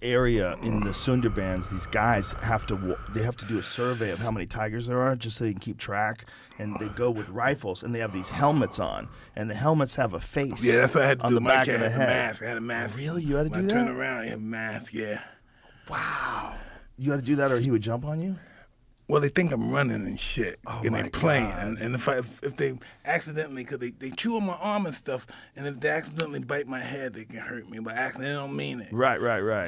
area in the Sundarbans, these guys have to do a survey of how many tigers there are just so they can keep track. And they go with rifles, and they have these helmets on, and the helmets have a face. Yeah, that's what I had to on do. the My back cat of the had head. a mask. I had a mask. Oh, really? You had to when do that? I turned around, I had a mask. Yeah. Wow. You had to do that, or he would jump on you? Well, they think I'm running and shit, Oh, and my they're playing. God. And if they accidentally, because they chew on my arm and stuff, and if they accidentally bite my head, they can hurt me. By accident, they don't mean it. Right.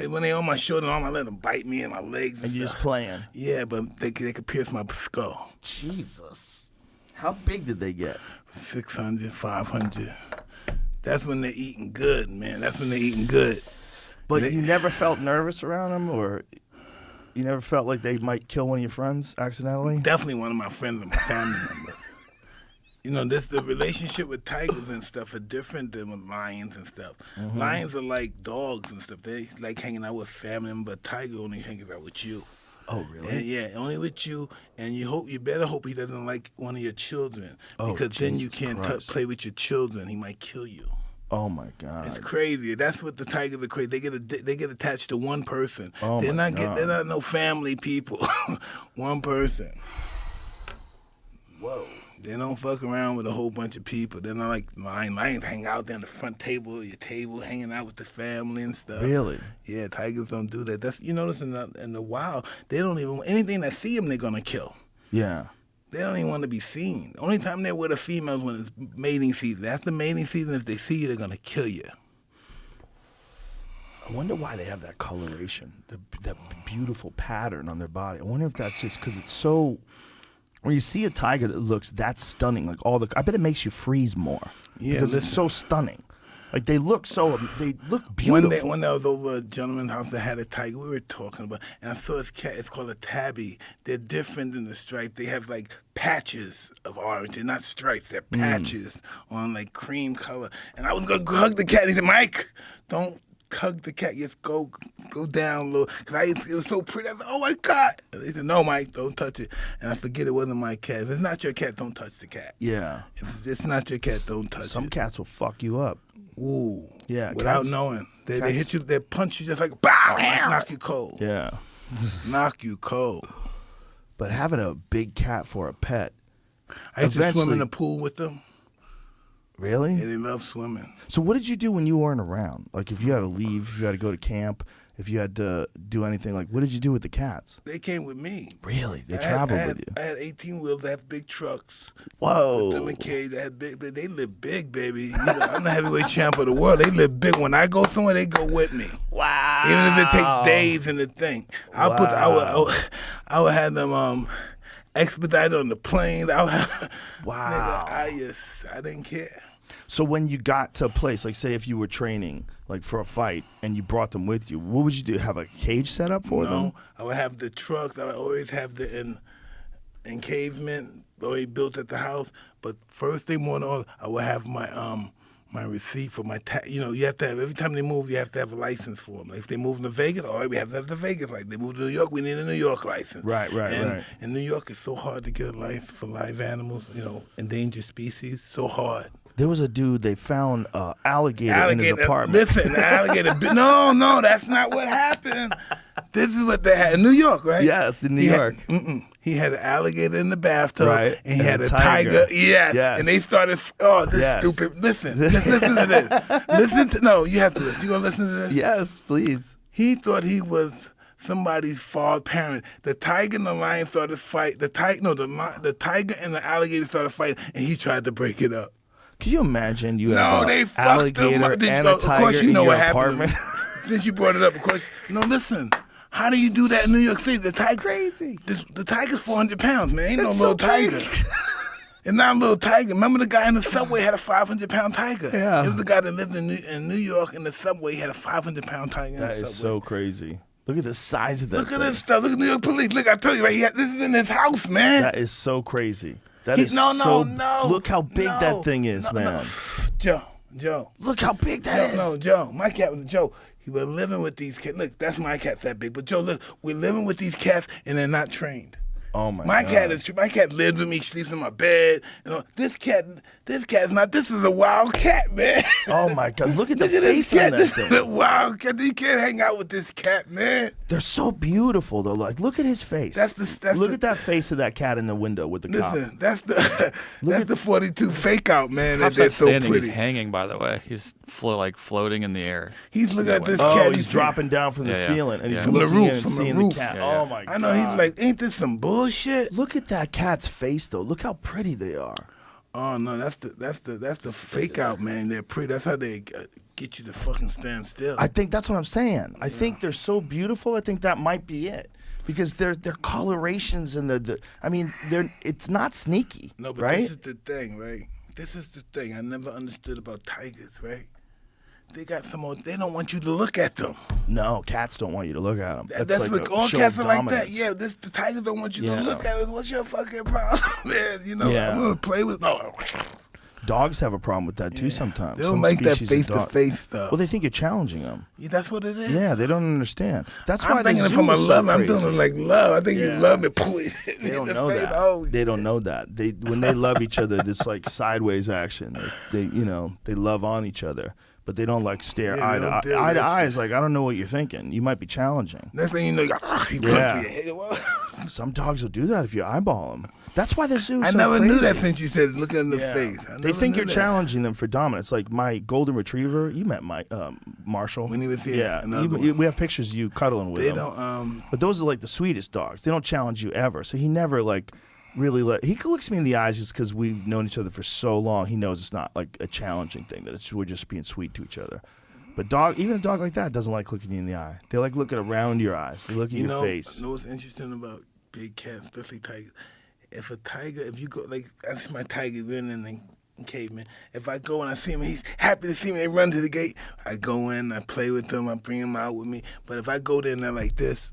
When they on my shoulder and arm, I let them bite me in my legs. And you're stuff. just playing. Yeah, but they could pierce my skull. Jesus. How big did they get? 600, 500. That's when they're eating good, man. That's when they're eating good. But you never felt nervous around them, or you never felt like they might kill one of your friends accidentally? Definitely one of my friends and my family members. You know, the relationship with tigers and stuff are different than with lions and stuff. Mm-hmm. Lions are like dogs and stuff. They like hanging out with family members, but tiger only hangs out with you. Oh, really? And yeah, only with you, and you better hope he doesn't like one of your children, Oh, because then you Jesus can't Christ. play with your children. He might kill you. Oh, my God. It's crazy. That's what the tigers are crazy. They get attached to one person. Oh, they're my not God. they're not no family people. One person. Whoa. They don't fuck around with a whole bunch of people. They're not like lions hang out there on the front table, your table, hanging out with the family and stuff. Really? Yeah, tigers don't do that. That's, you notice in the wild, they don't even, anything that see them, they're gonna kill. Yeah. They don't even want to be seen. The only time they're with a female is when it's mating season. After mating season, if they see you, they're gonna kill you. I wonder why they have that coloration, that beautiful pattern on their body. I wonder if that's just because it's so. When you see a tiger that looks that stunning, like I bet it makes you freeze more. Yeah, because it's so stunning. Like they look beautiful. One day I was over a gentleman's house that had a tiger. We were talking about, and I saw his cat. It's called a tabby. They're different than the stripe. They have like patches of orange. They're not stripes. They're patches on like cream color. And I was gonna hug the cat. He said, "Mike, don't hug the cat. Just go down a little." Cause it was so pretty. I said, "Oh my God!" And they said, "No, Mike, don't touch it." And I forget it wasn't my cat. If it's not your cat, don't touch the cat. Yeah. If it's not your cat, don't touch it. Some cats will fuck you up. Ooh. Yeah. Without cats, knowing. They cats- hit you, they punch you just like, bow, knock you cold. Yeah. Knock you cold. But having a big cat for a pet. I used to swim Eventually- in the pool with them. Really? Yeah, they love swimming. So what did you do when you weren't around? Like if you had to leave, if you had to go to camp, if you had to do anything, like what did you do with the cats? They came with me. Really? They traveled with you? I had 18 wheels. I have big trucks. Whoa. With them and Kay, they had big, but they live big, baby. You know, I'm the heavyweight champ of the world. They live big. When I go somewhere, they go with me. Wow. Even if it takes days in the thing. I would have them expedited on the planes. Wow. Nigga, I didn't care. So when you got to a place, like say if you were training like for a fight and you brought them with you, what would you do? Have a cage set up for them? No, I would have the trucks. I would always have the encavement already built at the house. But first thing more than all, I would have my my receipt for my tax. You know, you have to have, every time they move, you have to have a license for them. Like if they move to Vegas, all right, we have to have the Vegas license. They move to New York, we need a New York license. Right. And New York is so hard to get a license for live animals, you know, endangered species, so hard. There was a dude, they found alligator in his apartment. Listen, alligator. No, that's not what happened. This is what they had in New York, right? Yes, in New York. He had an alligator in the bathtub, Right. and he had a tiger. Yeah. Yes. And they started, stupid. Listen to this. No, you have to listen. You gonna listen to this? Yes, please. He thought he was somebody's father parent. The tiger and the lion started fight. The tiger and the alligator started fighting, and he tried to break it up. Can you imagine you have they an fucked alligator them up. and a Of course, tiger you know in your what apartment? happened. Since you brought it up, of course. No, listen. How do you do that in New York City? The tiger, Crazy. The tiger's 400 pounds, man. Ain't It's no so little tiger. crazy. It's not a little tiger. Remember the guy in the subway had a 500-pound tiger? Yeah. It was the guy that lived in New York in the subway. He had a 500-pound tiger in That the is subway. so crazy. Look at the size of that Look at thing. this stuff. Look at New York police. Look, I tell you, right? This is in his house, man. That is so crazy. That is No. Look how big that thing is, man. Joe. Look how big that is. No, Joe. My cat was Joe. He was living with these cats. Look, that's my cat that big. But Joe, look, we're living with these cats and they're not trained. Oh my My God. my cat lives with me, sleeps in my bed. You know, this cat's not. This is a wild cat, man. Oh my God! Look at the Look at face this on cat. that This is a thing. wild cat. You can't hang out with this cat, man. They're so beautiful though. Like, look at his face. Look at that face of that cat in the window with the cop. Listen, that's the 42 fake out, man. That Cop's they're not so standing. pretty. He's hanging, by the way. He's floating in the air. He's looking at this Oh, cat. he's dropping down from the Yeah, yeah. ceiling and he's Yeah. From the looking roof, in and from the seeing roof. the cat. Yeah, yeah. Oh my God! I know. He's like, ain't this some bullshit? Look at that cat's face though. Look how pretty they are. Oh no, that's the fake out, man. They're pretty. That's how they get you to fucking stand still. I think that's what I'm saying. I think they're so beautiful. I think that might be it. Because their colorations and it's not sneaky, no, but right? this is the thing, right? This is the thing I never understood about tigers, right? They got some more. They don't want you to look at them. No, cats don't want you to look at them. That's like what a all show cats of are like that. dominance. Yeah, the tigers don't want you Yeah. to look at it. What's your fucking problem, man? You know, Yeah. I'm gonna play with no. Dogs have a problem with that too sometimes. They don't Some make that species of face to dog- face stuff. Well, they think you're challenging them. Yeah, that's what it is. Yeah, they don't understand. That's why I'm thinking the it from zoo a is so love. I'm crazy. doing it like love. I think you Yeah. love me. They don't know that. Oh, They don't know that. When they love each other, it's like sideways action. They love on each other, but they don't like stare Yeah, eye they to don't eye. do Eye to that eye shit. is like, I don't know what you're thinking. You might be challenging. Next thing you know, you're like, he Yeah. for your head. What? Some dogs will do that if you eyeball them. That's why the zoo is I so never knew that crazy. since you said looking in the Yeah. face. I They never think knew you're that. challenging them for dominance. Like my golden retriever, you met my Marshall When he was here, Yeah, another one. we have pictures of you cuddling with They him. don't. But those are like the sweetest dogs. They don't challenge you ever. So he never like really he looks me in the eyes just because we've known each other for so long. He knows it's not like a challenging thing. That we're just being sweet to each other. But even a dog like that doesn't like looking you in the eye. They like looking around your eyes. They look in your face. You know what's interesting about big cats, especially tigers? If you go, like, I see my tiger running in caveman. If I go and I see him, he's happy to see me, they run to the gate. I go in, I play with them, I bring them out with me. But if I go there and they're like this,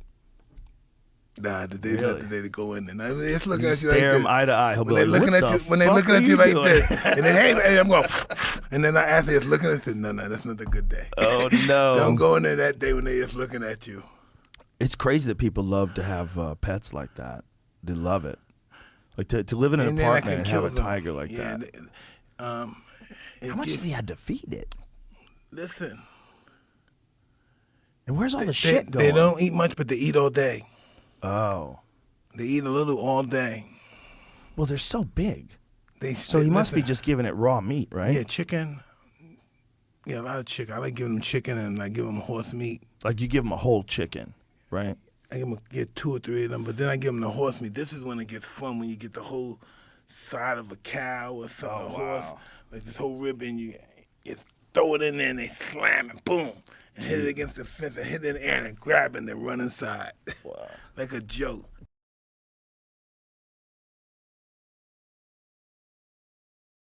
nah, they're not the day to go in there. Now, they're just looking You at you like stare this. him eye to eye. He'll be When like, they're looking "What at you, the when they're fuck looking are at you you like doing?" this, and then hey, I'm going, and then I ask them, looking at you, no, that's not a good day. Oh no! Don't go in there that day when they're just looking at you. It's crazy that people love to have pets like that. They love it. Like to live in an And then I apartment can and have kill a them. tiger like Yeah, that. How How much did he had to feed it? Listen, And where's all the shit going? they don't eat much, but they eat all day. Oh, They eat a little all day. well, they're so big. So they- he must be listen, just giving it raw meat, right? Yeah, chicken. Yeah, a lot of chicken. I like giving them chicken and I give them horse meat. Like you give him a whole chicken, right? I get 2 or 3 of them, but then I give them the horse meat. This is when it gets fun, when you get the whole side of a cow or something, Oh, a horse, wow. like this whole rib, and you throw it in there and they slam it, boom, and hit it against the fence and hit it in the air and grab it and they run inside. Wow. Like a joke.